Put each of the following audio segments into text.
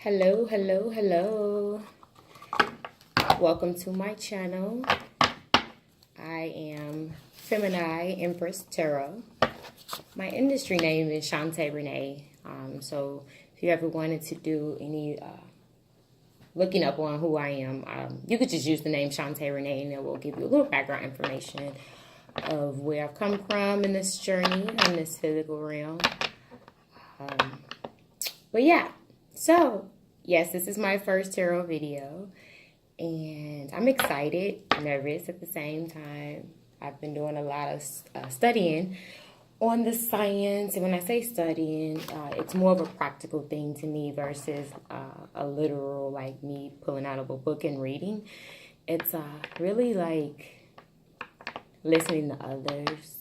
Hello, hello, hello. Welcome to my channel. I am Femini Empress Tarot. My industry name is Shantae Renee. So if you ever wanted to do any looking up on who I am, you could just use the name Shantae Renee and it will give you a little background information of where I've come from in this journey, in this physical realm. But yeah, so yes, this is my first tarot video and I'm excited, nervous at the same time. I've been doing a lot of studying on the science, and when I say studying, it's more of a practical thing to me versus a literal, like me pulling out of a book and reading. It's really like listening to others,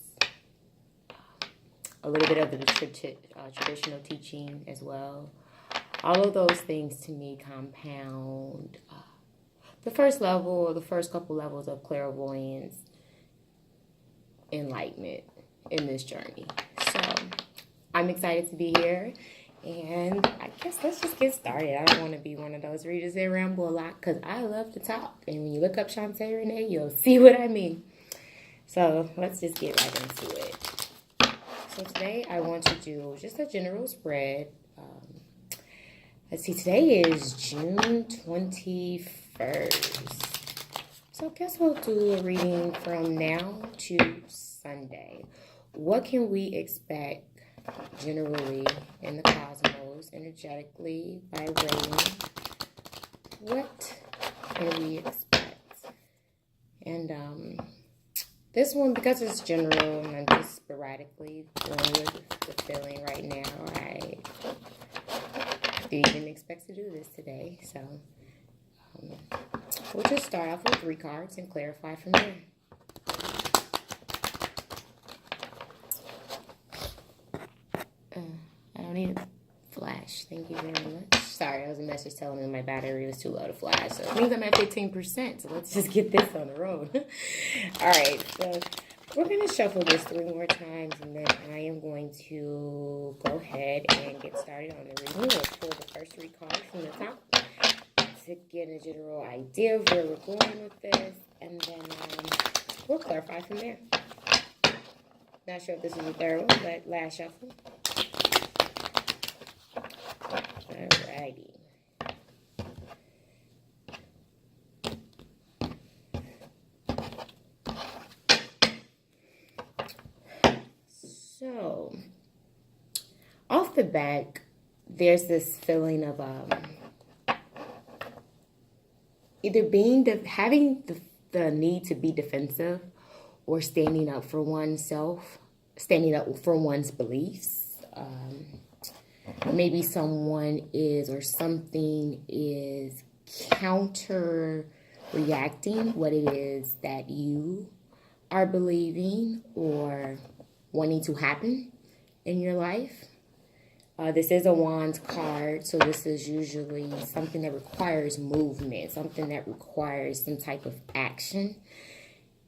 a little bit of the traditional teaching as well. All of those things to me compound the first level or the first couple levels of clairvoyance, enlightenment in this journey. So I'm excited to be here, and I guess let's just get started. I don't want to be one of those readers that ramble a lot because I love to talk, and when you look up Shantae Renee, you'll see what I mean. So let's just get right into it. So today I want to do just a general spread. Let's see, today is June 21st. So I guess we'll do a reading from now to Sunday. What can we expect generally in the cosmos, energetically, vibrating? What can we expect? And this one, because it's general and I'm just sporadically dealing with the feeling right now, I didn't even expect to do this today. So we'll just start off with 3 cards and clarify from there. I don't need a flash. Thank you very much. Sorry, that was a message telling me my battery was too low to flash. So it means I'm at 15%. So let's just get this on the road. All right. So we're going to shuffle this 3 more times, and then I am going to go ahead and get started on the reading. We'll pull the first 3 cards from the top to get a general idea of where we're going with this, and then we'll clarify from there. Not sure if this is the third one, but last shuffle. Alrighty. So, off the back, there's this feeling of either having the need to be defensive or standing up for oneself, standing up for one's beliefs. Maybe someone is or something is counter reacting what it is that you are believing or wanting to happen in your life. This is a Wands card, so this is usually something that requires movement, something that requires some type of action.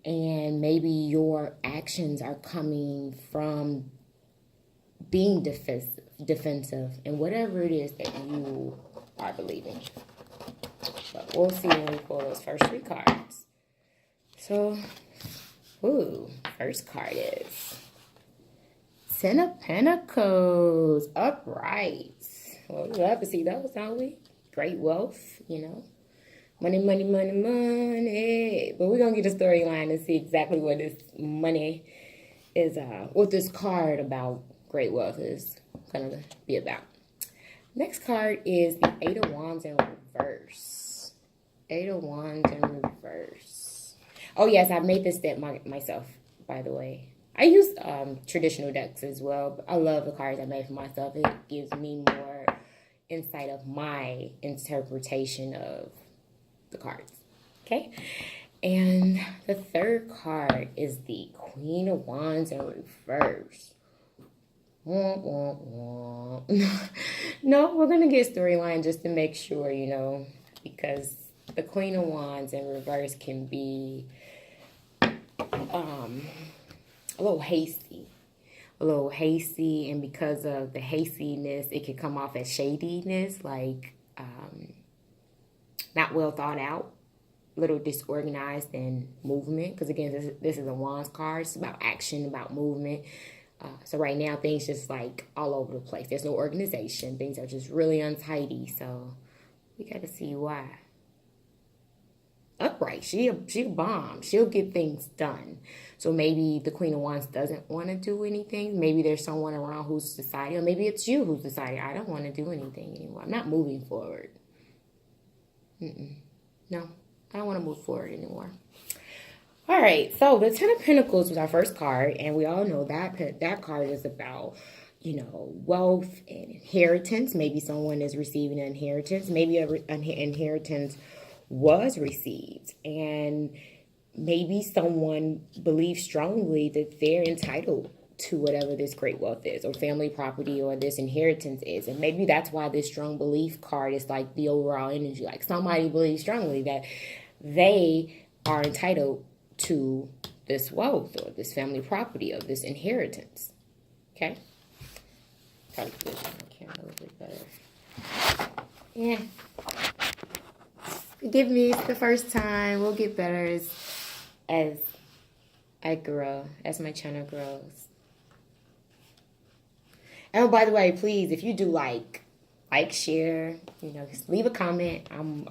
And maybe your actions are coming from being defensive and whatever it is that you are believing. But we'll see when we pull those first 3 cards. So, first card is 10 of Pentacles, upright. Well, we love to see those, don't we? Great wealth, you know. Money, money, money, money. But we're going to get a storyline and see exactly what this money is, what this card about great wealth is going to be about. Next card is the 8 of Wands in reverse. 8 of Wands in reverse. Oh, yes, I made this deck myself, by the way. I use traditional decks as well, but I love the cards I made for myself. It gives me more insight of my interpretation of the cards. Okay? And the third card is the Queen of Wands in reverse. No, we're going to get storyline just to make sure, you know, because the Queen of Wands in reverse can be a little hasty, and because of the hastiness, it can come off as shadiness, like not well thought out, little disorganized in movement. Because again, this is a Wands card. It's about action, about movement. So right now, things just like all over the place. There's no organization. Things are just really untidy. So we got to see why. Upright. She a bomb. She'll get things done. So maybe the Queen of Wands doesn't want to do anything. Maybe there's someone around who's deciding, or maybe it's you who's deciding, I don't want to do anything anymore. I'm not moving forward. No, I don't want to move forward anymore. All right, so the Ten of Pentacles was our first card, and we all know that card is about, wealth and inheritance. Maybe someone is receiving an inheritance. Maybe an inheritance was received, and maybe someone believes strongly that they're entitled to whatever this great wealth is, or family property, or this inheritance is. And maybe that's why this strong belief card is like the overall energy. Like somebody believes strongly that they are entitled to this wealth, or this family property, or this inheritance. Okay? Try to get this on camera a little bit better. Yeah. Forgive me, it's the first time. We'll get better as I grow, as my channel grows. And by the way, please, if you do like, share, just leave a comment. I'm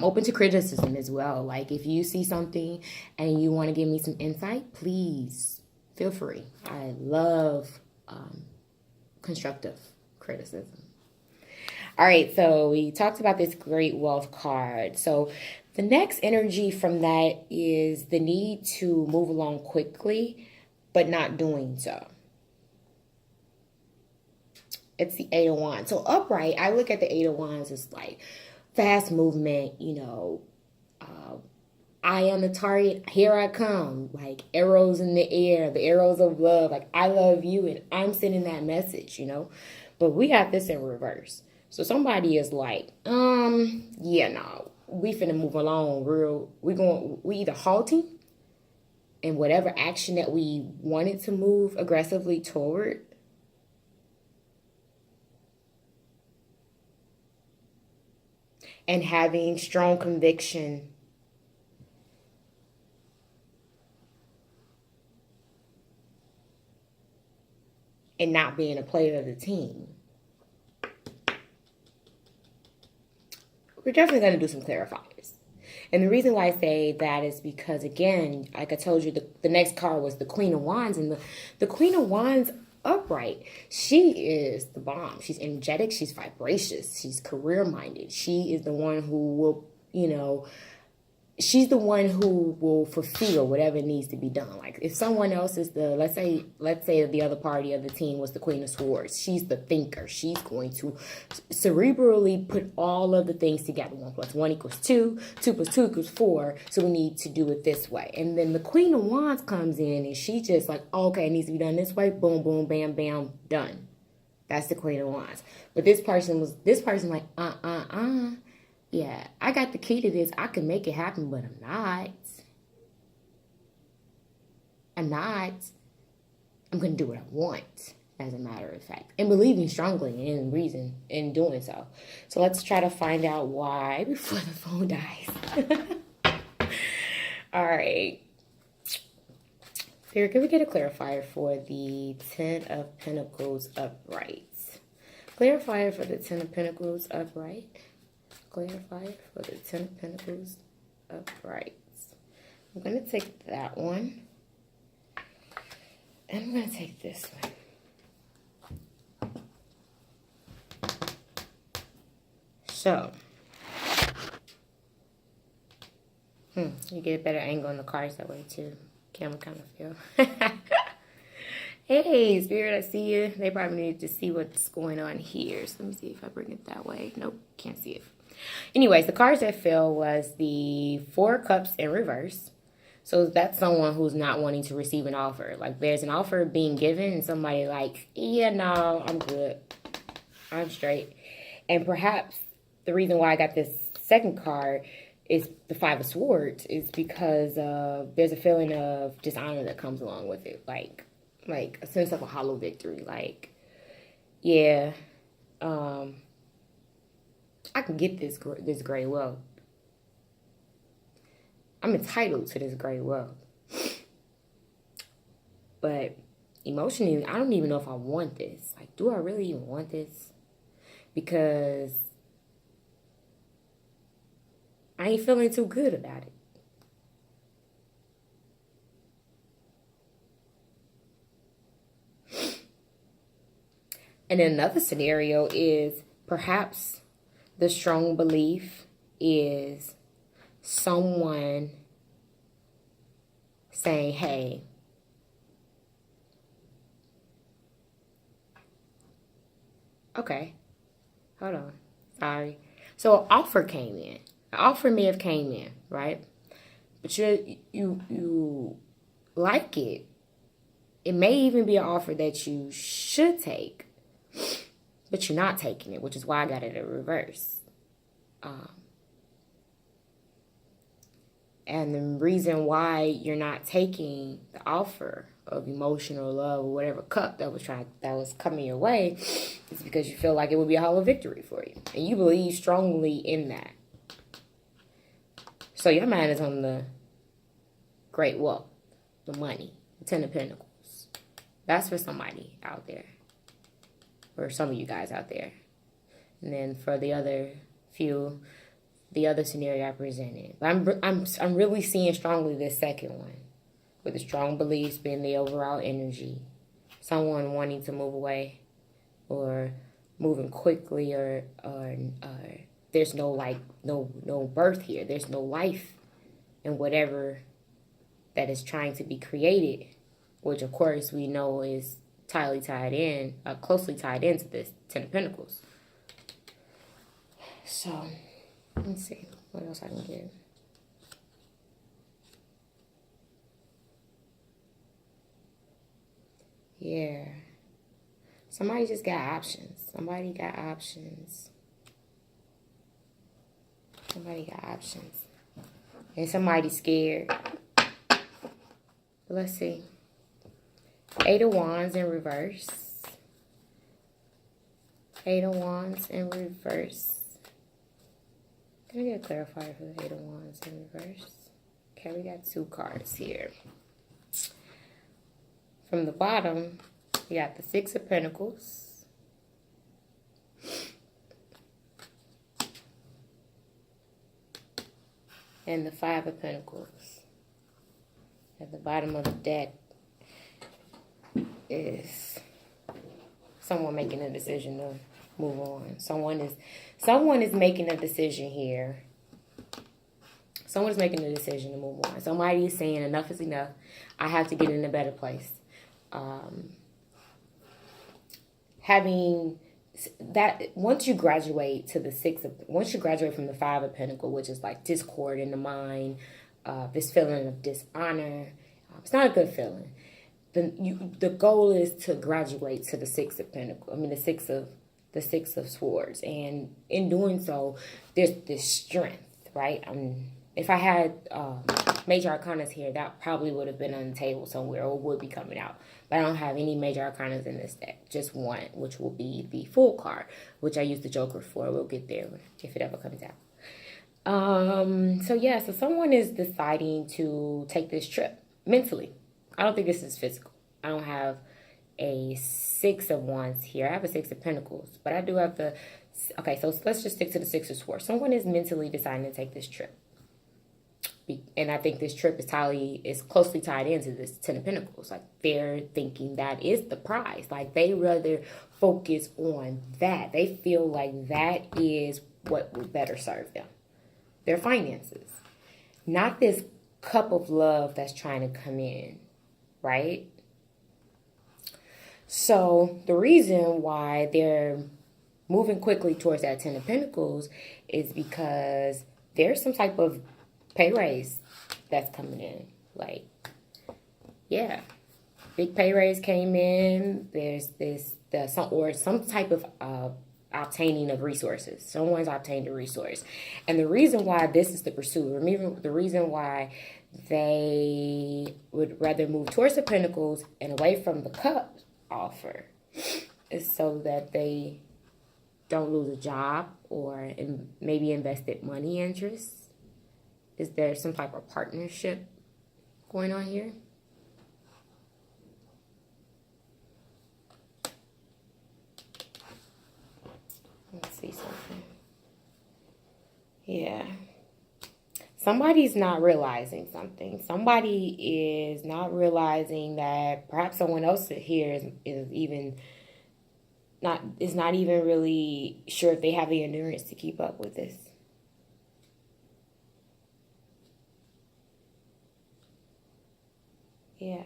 open to criticism as well. Like if you see something and you want to give me some insight, please feel free. I love constructive criticism. All right, so we talked about this great wealth card. So the next energy from that is the need to move along quickly, but not doing so. It's the Eight of Wands. So upright, I look at the Eight of Wands as like fast movement, eye on the target, here I come, like arrows in the air, the arrows of love, like I love you, and I'm sending that message, But we got this in reverse. So somebody is like, yeah, no, we finna move along we either halting in whatever action that we wanted to move aggressively toward, and having strong conviction and not being a player of the team. We're definitely going to do some clarifiers. And the reason why I say that is because, again, like I told you, the next card was the Queen of Wands. And the Queen of Wands upright, she is the bomb. She's energetic. She's vivacious. She's career-minded. She is the one who will, she's the one who will fulfill whatever needs to be done. Like if someone else is let's say the other party of the team was the Queen of Swords. She's the thinker. She's going to cerebrally put all of the things together. 1 + 1 = 2. 2 + 2 = 4. So we need to do it this way. And then the Queen of Wands comes in and she just like, okay, it needs to be done this way. Boom, boom, bam, bam, done. That's the Queen of Wands. But this person like, yeah, I got the key to this. I can make it happen, but I'm not. I'm going to do what I want, as a matter of fact. And believing strongly in reason in doing so. So let's try to find out why before the phone dies. All right. Here, can we get a clarifier for the Ten of Pentacles upright? Clarifier for the Ten of Pentacles upright. Clarifier for the Ten of Pentacles upright. I'm going to take that one. And I'm going to take this one. So, you get a better angle on the cards that way too. Camera kind of feel. Hey, Spirit, I see you. They probably need to see what's going on here. So let me see if I bring it that way. Nope, can't see it. Anyways, the cards that fell was the Four of Cups in reverse. So that's someone who's not wanting to receive an offer. Like there's an offer being given and somebody like, yeah, no, I'm good. I'm straight. And perhaps the reason why I got this second card is the Five of Swords is because there's a feeling of dishonor that comes along with it. Like a sense of a hollow victory. Like, yeah, I can get this great wealth. I'm entitled to this great wealth. But emotionally, I don't even know if I want this. Like, do I really even want this? Because I ain't feeling too good about it. And another scenario is perhaps the strong belief is someone saying, hey, okay, hold on, sorry. So an offer came in. An offer may have came in, right? But you like it. It may even be an offer that you should take, but you're not taking it, which is why I got it in reverse. And the reason why you're not taking the offer of emotional love or whatever cup that was coming your way is because you feel like it would be a hollow victory for you. And you believe strongly in that. So your mind is on the great wealth, the money, the 10 of Pentacles. That's for somebody out there. Or some of you guys out there. And then for the other few, the other scenario I presented. But I'm really seeing strongly this second one. With the strong beliefs being the overall energy. Someone wanting to move away. Or moving quickly. Or there's no birth here. There's no life in whatever that is trying to be created. Which of course we know is closely tied into this 10 of Pentacles. So, let's see what else I can give. Yeah. Somebody just got options. Somebody got options. And somebody's scared. But let's see. 8 of Wands in reverse. 8 of Wands in reverse. Can I get a clarifier for the 8 of Wands in reverse? Okay, we got 2 cards here. From the bottom, we got the 6 of Pentacles. And the 5 of Pentacles. At the bottom of the deck is someone making a decision to move on. Someone is making a decision here. Someone is making a decision to move on. Somebody is saying enough is enough. I have to get in a better place. Having that, once you graduate from the 5 of Pentacles, which is like discord in the mind, this feeling of dishonor, it's not a good feeling. The goal is to graduate to the 6 of Pentacles. I mean, the six of Swords, and in doing so, there's this strength, right? If I had major arcanas here, that probably would have been on the table somewhere or would be coming out. But I don't have any major arcanas in this deck. Just one, which will be the Fool card, which I use the Joker for. We'll get there if it ever comes out. So someone is deciding to take this trip mentally. I don't think this is physical. I don't have a 6 of Wands here. I have a 6 of Pentacles, but I do have the... Okay, so let's just stick to the 6 of Swords. Someone is mentally deciding to take this trip. And I think this trip is closely tied into this 10 of Pentacles. Like, they're thinking that is the prize. Like, they rather focus on that. They feel like that is what will better serve them. Their finances. Not this cup of love that's trying to come in. Right? So, the reason why they're moving quickly towards that 10 of Pentacles is because there's some type of pay raise that's coming in. Like, yeah, big pay raise came in. There's some type of obtaining of resources. Someone's obtained a resource. And the reason why this is the pursuit, remember the reason why they would rather move towards the Pentacles and away from the Cup offer is so that they don't lose a job or maybe invested money interests? Is there some type of partnership going on here? Let's see something. Yeah. Somebody's not realizing something. Somebody is not realizing that perhaps someone else here is not even really sure if they have the endurance to keep up with this. Yeah.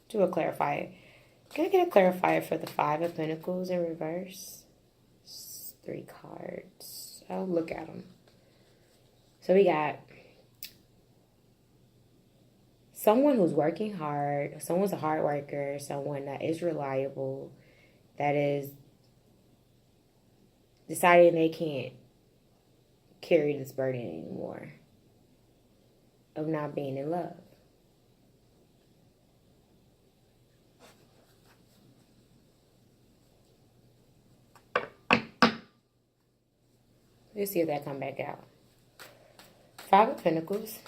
Do a clarifier. Can I get a clarifier for the Five of Pentacles in reverse? 3 cards. I'll look at them. So we got someone who's working hard. Someone's a hard worker. Someone that is reliable. That is deciding they can't carry this burden anymore of not being in love. Let's see if that come back out. Five of Pentacles.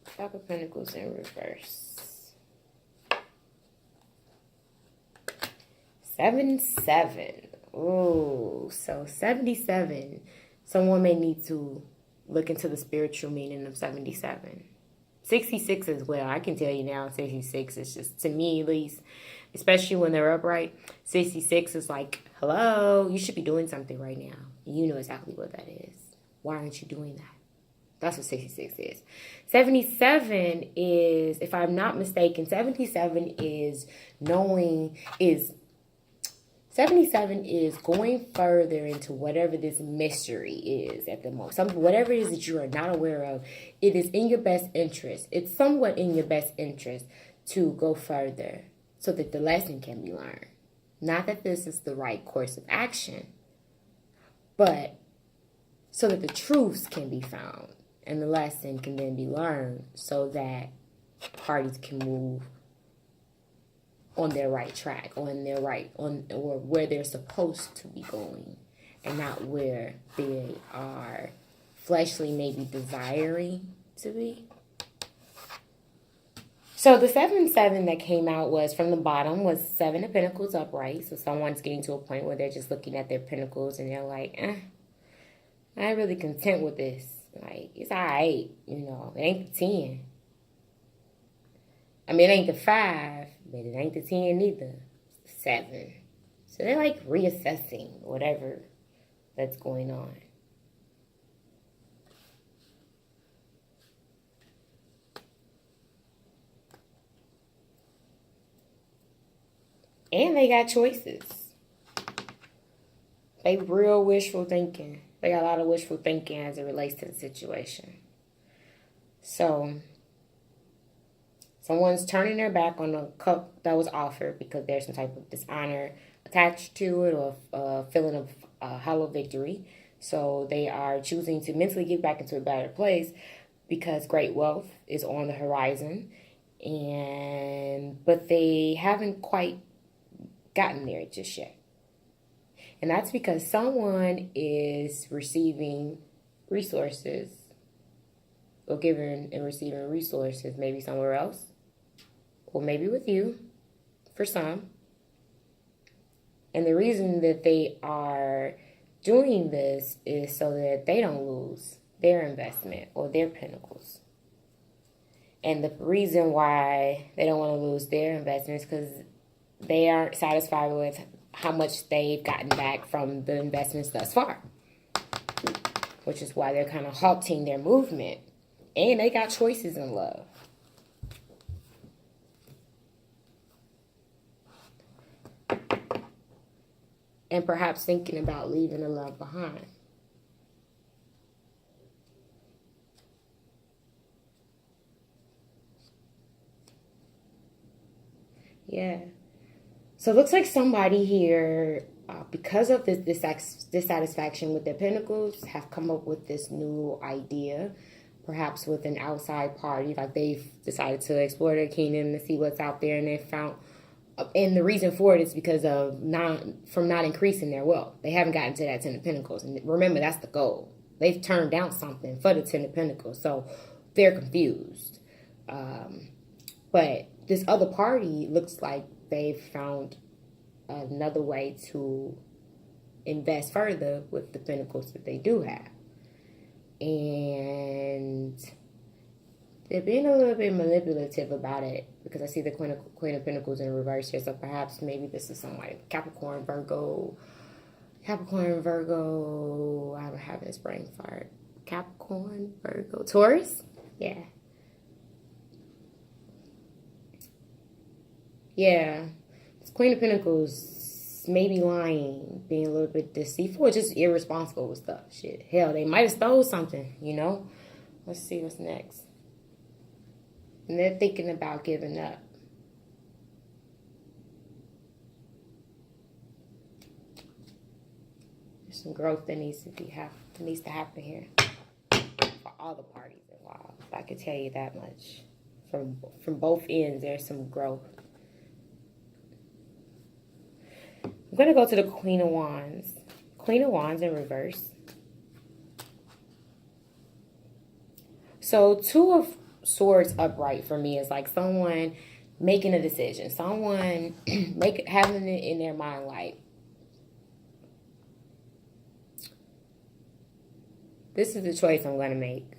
Five of Pentacles in reverse. 7-7. Ooh, so 77. Someone may need to look into the spiritual meaning of 77. 66 as well. I can tell you now, 66 is just, to me at least, especially when they're upright, 66 is like, hello, you should be doing something right now. You know exactly what that is. Why aren't you doing that? That's what 66 is. 77 is, if I'm not mistaken, 77 is going further into whatever this mystery is at the moment. Whatever it is that you are not aware of, it is in your best interest. It's somewhat in your best interest to go further so that the lesson can be learned. Not that this is the right course of action, but so that the truths can be found and the lesson can then be learned so that parties can move on their right track, or where they're supposed to be going, and not where they are fleshly maybe desiring to be. So the 7-7 that came out was from the bottom was 7 of Pentacles upright. So someone's getting to a point where they're just looking at their pentacles and they're like, I'm not really content with this. Like, it's all right, it ain't the 10. I mean, it ain't the 5, but it ain't the 10 either. It's the 7. So they're like reassessing whatever that's going on. And they got choices. They real wishful thinking. They got a lot of wishful thinking as it relates to the situation. So someone's turning their back on the cup that was offered because there's some type of dishonor attached to it, or a feeling of hollow victory. So they are choosing to mentally get back into a better place because great wealth is on the horizon, but they haven't quite gotten there just yet. And that's because someone is receiving resources, or giving and receiving resources, maybe somewhere else, or maybe with you, for some. And the reason that they are doing this is so that they don't lose their investment or their pentacles. And the reason why they don't want to lose their investments is because they aren't satisfied with how much they've gotten back from the investments thus far, which is why they're kind of halting their movement. And they got choices in love. And perhaps thinking about leaving the love behind. Yeah. So it looks like somebody here because of this dissatisfaction with their pentacles, have come up with this new idea, perhaps with an outside party. Like they've decided to explore their kingdom to see what's out there, and they found, and the reason for it is because of not increasing their wealth. They haven't gotten to that 10 of Pentacles, and remember, that's the goal. They've turned down something for the 10 of Pentacles, so they're confused. But this other party looks like they've found another way to invest further with the pentacles that they do have. And they're being a little bit manipulative about it, because I see the Queen of Pentacles in reverse here. So perhaps maybe this is somebody Capricorn, Virgo. I'm having this brain fart. Capricorn, Virgo, Taurus? Yeah. Yeah. This Queen of Pentacles maybe lying, being a little bit deceitful, or just irresponsible with stuff. Shit. Hell, they might have stole something, you know? Let's see what's next. And they're thinking about giving up. There's some growth that needs to happen here for all the parties involved. I can tell you that much. From both ends, there's some growth. I'm going to go to the Queen of Wands. Queen of Wands in reverse. So 2 of Swords upright for me is like someone making a decision. Someone having it in their mind like, this is the choice I'm going to make.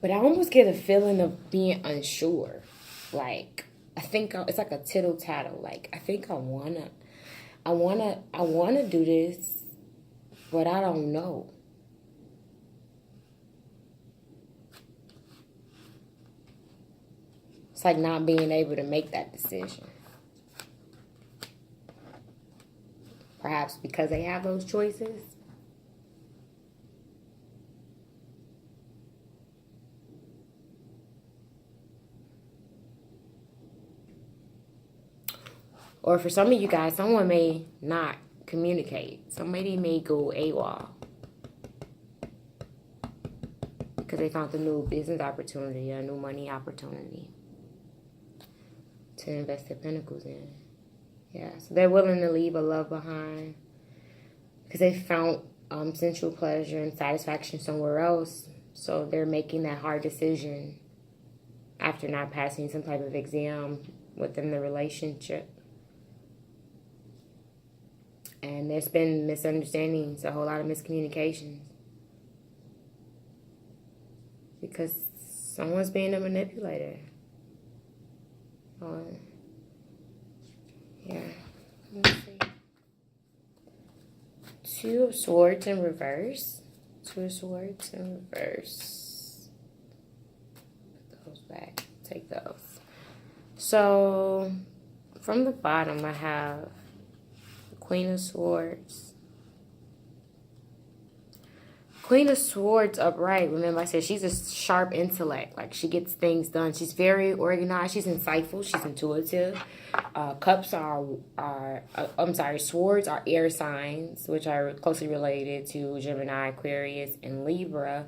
But I almost get a feeling of being unsure. Like, I think it's like a tittle tattle. Like, I think I wanna do this, but I don't know. It's like not being able to make that decision. Perhaps because they have those choices. Or for some of you guys, someone may not communicate. Somebody may go AWOL because they found a new business opportunity, a new money opportunity to invest their pentacles in. Yeah, so they're willing to leave a love behind because they found sensual pleasure and satisfaction somewhere else. So they're making that hard decision after not passing some type of exam within the relationship. And there's been misunderstandings, a whole lot of miscommunications. Because someone's being a manipulator. Yeah. Let me see. 2 of Swords in reverse. 2 of Swords in reverse. Put those back. Take those. So, from the bottom, I have Queen of Swords. Queen of Swords upright. Remember I said she's a sharp intellect. Like she gets things done. She's very organized. She's insightful. She's intuitive. Swords are air signs, which are closely related to Gemini, Aquarius, and Libra.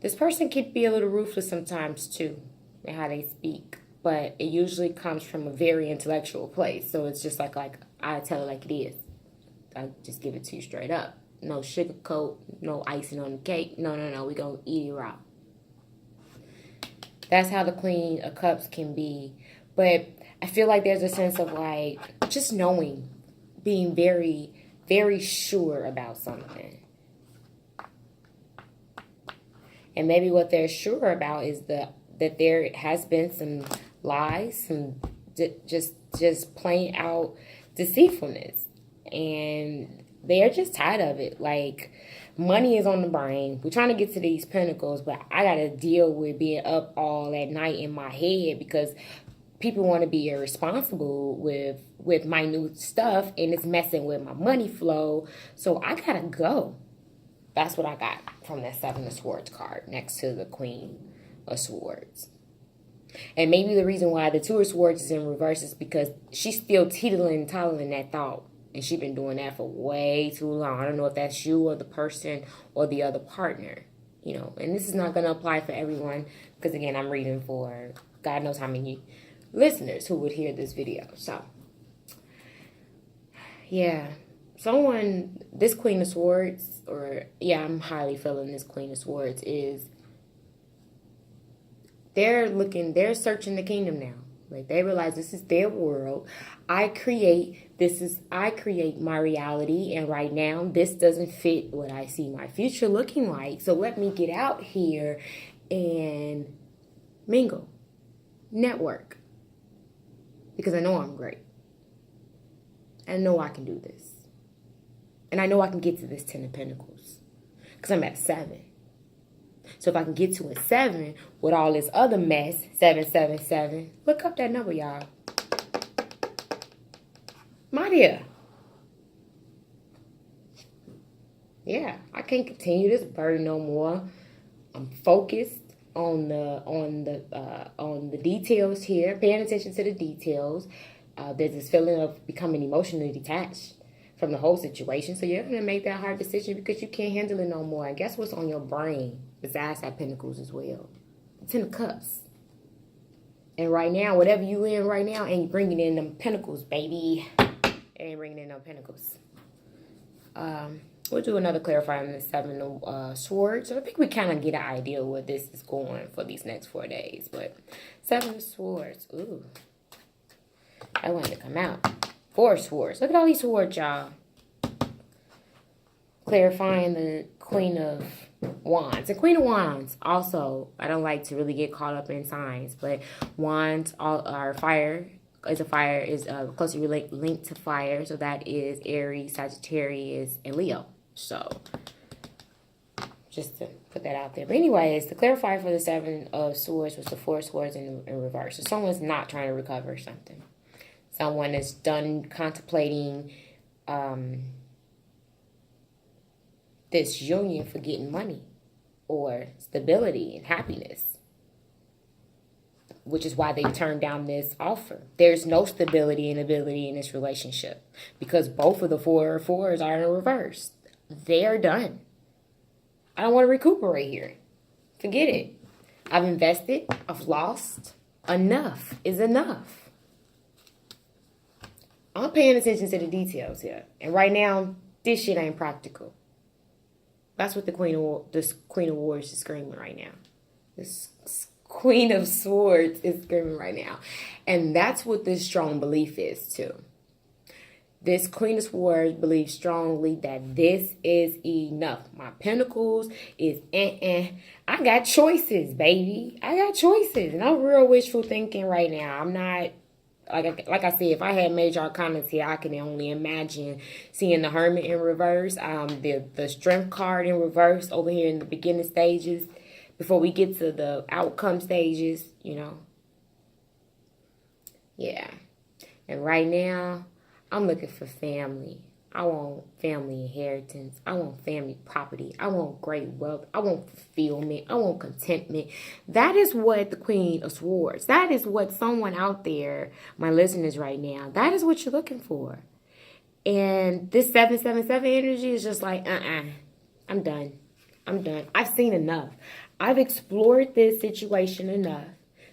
This person could be a little ruthless sometimes too in how they speak. But it usually comes from a very intellectual place. So it's just like I tell it like it is. I just give it to you straight up. No sugarcoat, no icing on the cake. No. We're going to eat it raw. That's how the Queen of Cups can be. But I feel like there's a sense of like just knowing, being very, very sure about something. And maybe what they're sure about is that there has been some lies, some just plain out deceitfulness, and they're just tired of it. Like, money is on the brain. We're trying to get to these pentacles, but I gotta deal with being up all at night in my head because people want to be irresponsible with minute stuff, and it's messing with my money flow. So I gotta go. That's what I got from that Seven of Swords card next to the Queen of Swords. And maybe the reason why the Two of Swords is in reverse is because she's still teetering and toddling that thought. And she's been doing that for way too long. I don't know if that's you or the person or the other partner. You know, and this is not going to apply for everyone. Because, again, I'm reading for God knows how many listeners who would hear this video. So, yeah. This Queen of Swords, I'm highly feeling this Queen of Swords is, they're searching the kingdom now. Like, they realize this is their world. I create my reality, and right now this doesn't fit what I see my future looking like. So let me get out here and mingle, network, because I know I'm great. I know I can do this. And I know I can get to this 10 of Pentacles because I'm at 7. So if I can get to a 7 with all this other mess, 777, look up that number, y'all. My dear. Yeah, I can't continue this burden no more. I'm focused on the details here, paying attention to the details. There's this feeling of becoming emotionally detached from the whole situation. So you're going to make that hard decision because you can't handle it no more. And guess what's on your brain besides that Pentacles as well? The 10 of Cups. And right now, whatever you in right now, ain't bringing in them Pentacles, baby. Ain't bringing in them Pentacles. We'll do another clarifying on the 7 of Swords. So I think we kind of get an idea where this is going for these next 4 days. But 7 of Swords. Ooh. I wanted to come out. 4 swords. Look at all these swords, y'all. Clarifying the Queen of Wands. The Queen of Wands, also, I don't like to really get caught up in signs, but Wands are fire. Is closely linked to fire. So that is Aries, Sagittarius, and Leo. So, just to put that out there. But anyways, the clarifier for the 7 of Swords was the 4 swords in reverse. So someone's not trying to recover something. Someone is done contemplating this union for getting money or stability and happiness, which is why they turned down this offer. There's no stability and ability in this relationship because both of the 4 fours are in reverse. They're done. I don't want to recuperate here. Forget it. I've invested. I've lost. Enough is enough. I'm paying attention to the details here. And right now, this shit ain't practical. That's what the Queen of Wands is screaming right now. This Queen of Swords is screaming right now. And that's what this strong belief is, too. This Queen of Swords believes strongly that this is enough. My Pentacles is I got choices, baby. I got choices. And I'm real wishful thinking right now. I'm not... Like I said, if I had major arcanas here, I can only imagine seeing the Hermit in reverse, the Strength card in reverse over here in the beginning stages, before we get to the outcome stages, you know. Yeah. And right now, I'm looking for family. I want family inheritance. I want family property. I want great wealth. I want fulfillment. I want contentment. That is what the Queen of Swords, that is what someone out there, my listeners right now, that is what you're looking for. And this 777 energy is just like, I'm done. I'm done. I've seen enough. I've explored this situation enough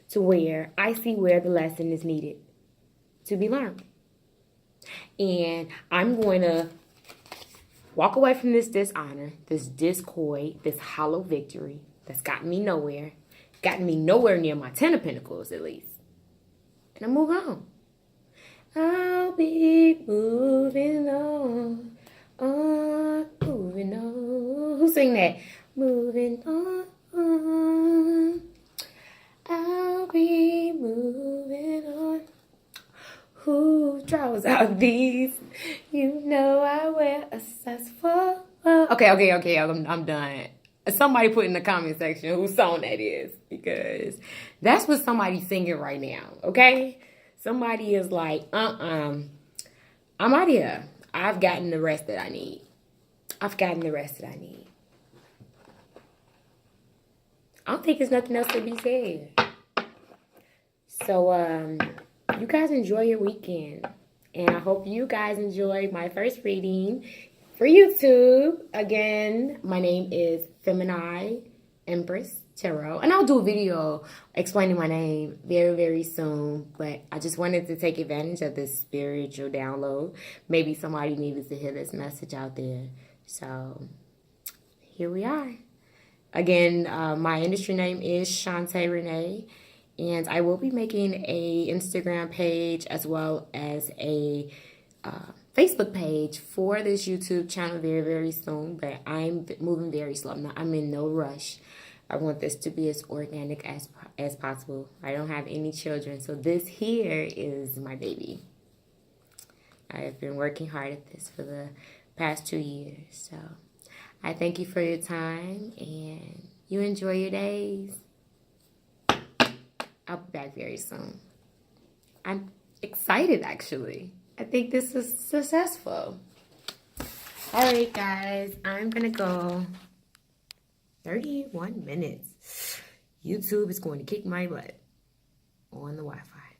to where I see where the lesson is needed to be learned. And I'm going to walk away from this dishonor, this discord, this hollow victory that's gotten me nowhere near my 10 of Pentacles at least. And I move on. I'll be moving on, moving on. Who sing that? Moving on, I'll be moving on. Who draws out these? You know I wear a size 4. Okay, I'm done. Somebody put in the comment section whose song that is, because that's what somebody's singing right now, okay? Somebody is like, I'm out of here. I've gotten the rest that I need. I've gotten the rest that I need. I don't think there's nothing else to be said. So, you guys enjoy your weekend. And I hope you guys enjoyed my first reading for YouTube. Again, my name is Femini Empress Tarot. And I'll do a video explaining my name very, very soon. But I just wanted to take advantage of this spiritual download. Maybe somebody needed to hear this message out there. So, here we are. Again, my industry name is Shantae Renee. And I will be making a Instagram page as well as a Facebook page for this YouTube channel very, very soon. But I'm moving very slow. I'm in no rush. I want this to be as organic as possible. I don't have any children, so this here is my baby. I have been working hard at this for the past 2 years. So I thank you for your time, and you enjoy your days. I'll be back very soon. I'm excited, actually. I think this is successful. All right, guys. I'm going to go 31 minutes. YouTube is going to kick my butt on the Wi-Fi.